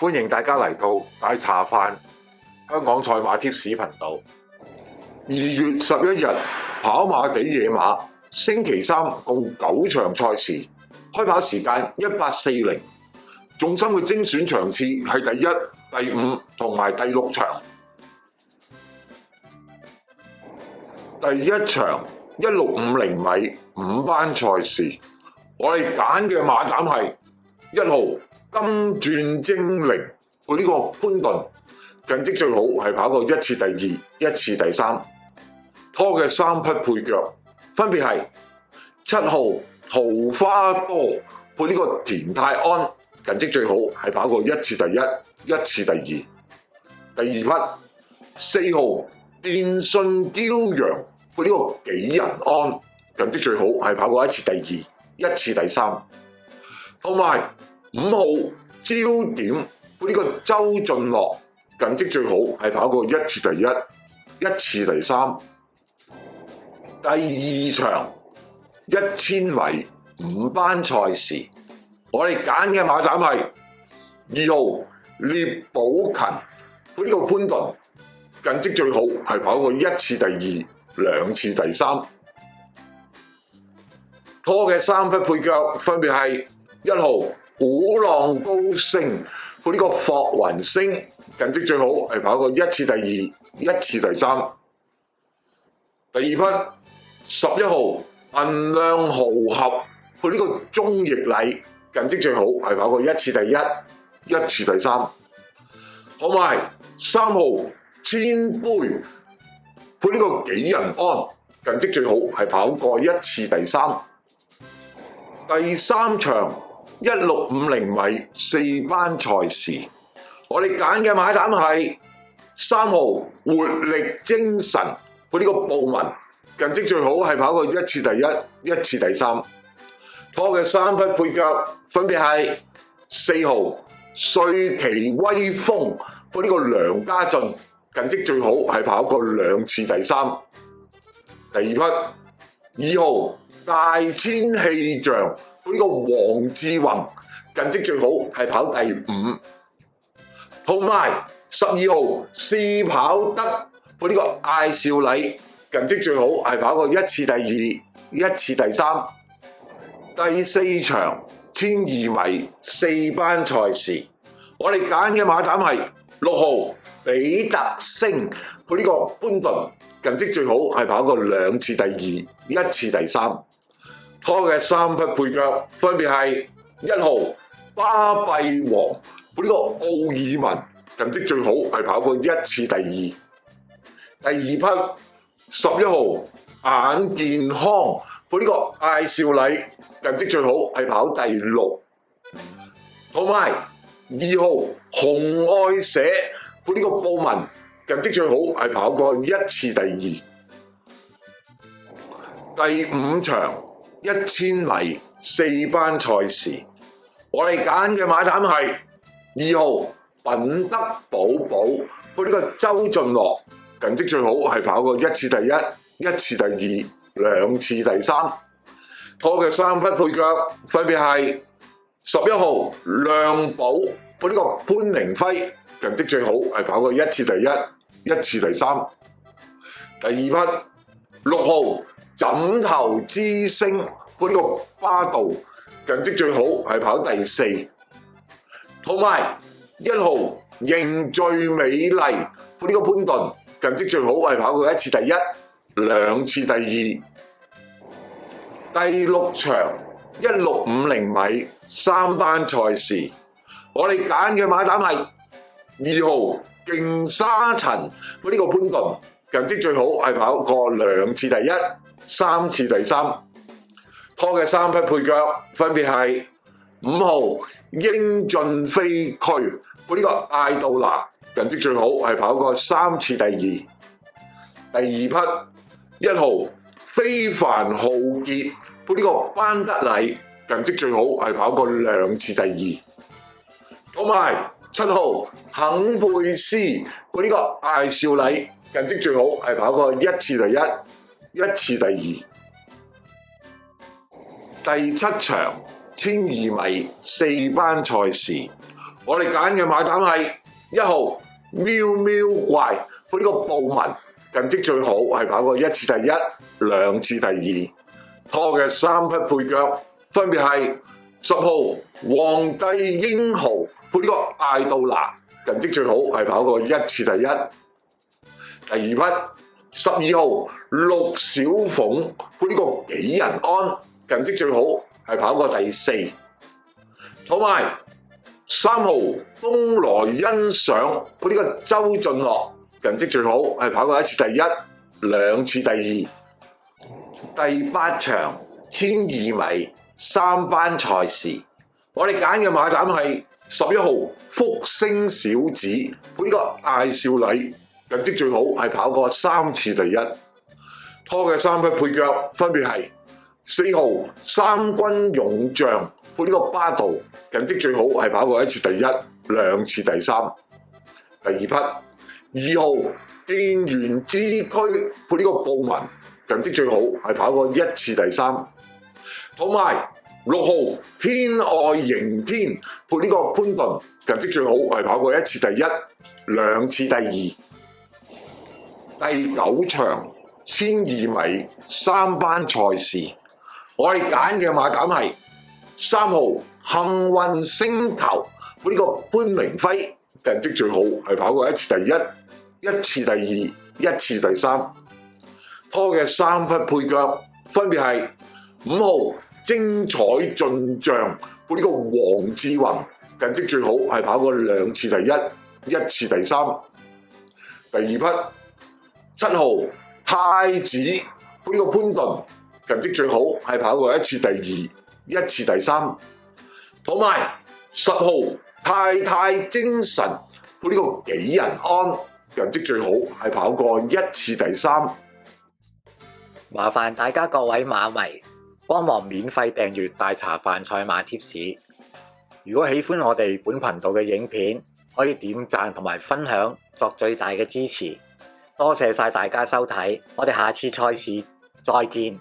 歡迎大家嚟到大茶飯香港賽馬貼士頻道。2月11日跑馬地野馬，星期三共9場賽事，開跑時間1840，重心嘅精選場次係第1、第5同埋第6場。第1場1650米5班賽事，我哋揀嘅馬膽係1號金鑽精靈，佢呢個潘頓近績最好係跑過1次第2、1次第3，拖嘅3匹配腳分別係7號桃花多，配呢個田泰安近績最好係跑過1次第1、1次第2。第2匹4號電信驕陽，配呢個紀仁安近績最好係跑過1次第2、1次第3，同埋5號焦點，配呢個周俊樂近績最好係跑過1次第1、1次第3。第2場1000米5班賽事，我哋揀嘅馬膽係2號聶寶勤，配呢個潘頓近績最好係跑過1次第2、2次第3，拖嘅3匹配腳分別係1號鼓浪高升，配呢個霍雲星近績最好係跑過1次第2、1次第3。第2匹11號銀亮豪俠，配呢個鐘奕禮近績最好係跑過1次第1、1次第3，同埋3號千杯，配呢個紀仁安近績最好係跑過1次第3。第3場1650米4班賽事，我哋揀嘅馬膽係3號活力精神，配呢個布文近績最好係跑過1次第1、1次第3，拖嘅3匹配腳分別係4號瑞奇威風，配呢個梁家俊近績最好係跑過2次第3。第2匹2號大千氣象，配呢個黃志宏近績最好係跑第5，同埋12號試跑得，配呢個艾少禮近績最好係跑過1次第2、1次第3。第4場1200米4班賽事，我哋揀嘅馬膽係6號比特星，配呢個潘頓近績最好係跑過2次第2、1次第3，拖嘅3匹配腳分別係1號巴閉王，配呢個奧爾文近績最好係跑過1次第2。第2匹11號眼健康，配呢個艾少禮近績最好係跑第6，同埋2號紅愛社，配呢個布文近績最好係跑過1次第2。第5場1000米4班賽事，我哋揀嘅馬膽係2號品德寶寶，配呢個周俊樂近績最好係跑過1次第1、1次第2、2次第3，拖嘅3匹配腳分別係11號亮寶，配呢個潘明輝近績最好係跑過1次第1、1次第3。第2匹6號枕頭之星，配呢個巴道近績最好係跑第4，同埋1號凝聚美麗，配呢個潘頓近績最好係跑過1次第1、2次第2。第6場1650米3班賽事，我哋揀嘅馬膽係2號勁沙塵，配呢個潘頓近績最好係跑過2次第1、3次第3，拖嘅3匹配腳分別係5號英俊飛駒，配呢個艾杜拿近績最好係跑過3次第2。第2匹1號非凡浩傑，配呢個班德禮近績最好係跑過2次第2，同埋7號肯佩斯，配呢個艾少禮近績最好係跑過1次第1、1次第2。第7場1200米4班賽事，我哋揀嘅馬膽係1號喵喵怪，佢呢個布紋近績最好，係跑過1次第1、2次第2。拖嘅3匹配腳分別係10號皇帝英豪，佢呢個艾杜拿近績最好，係跑過1次第1。第二匹12號陸小鳳，佢呢個紀仁安近績最好，係跑過第4。同埋3號東來欣賞，佢呢個周俊樂近績最好，係跑過1次第1、2次第2。第8場1200米3班賽事，我哋揀嘅馬膽係11號福星小子，佢呢個艾少禮近績最好，係跑過3次第1。拖嘅3匹配腳分別係4號三軍勇將，佢呢個巴道近績最好，係跑過1次第1、2次第3。第二匹2號建元之區，佢呢個布紋近績最好，係跑過1次第3。同埋6號天外迎天，佢呢個潘頓近績最好，係跑過1次第1、2次第2。第9場1200米3班賽事，我哋揀嘅馬膽係3號幸運星球，佢呢個潘明輝近績最好，係跑過1次第1、1次第2、1次第3。拖嘅3匹配腳分別係5號精彩進帳，佢呢個黃志宏近績最好，係跑過2次第1、1次第3。第二匹7號太子，佢呢個潘頓近績最好，係跑過1次第2、1次第3。同埋10號太太精神，佢呢個紀仁安近績最好，係跑過1次第3。麻煩大家各位馬迷幫忙免費訂閱大茶飯賽馬貼士。如果喜歡我哋本頻道嘅影片，可以點讚同埋分享作最大嘅支持。多謝晒大家收睇，我哋下次賽事再見。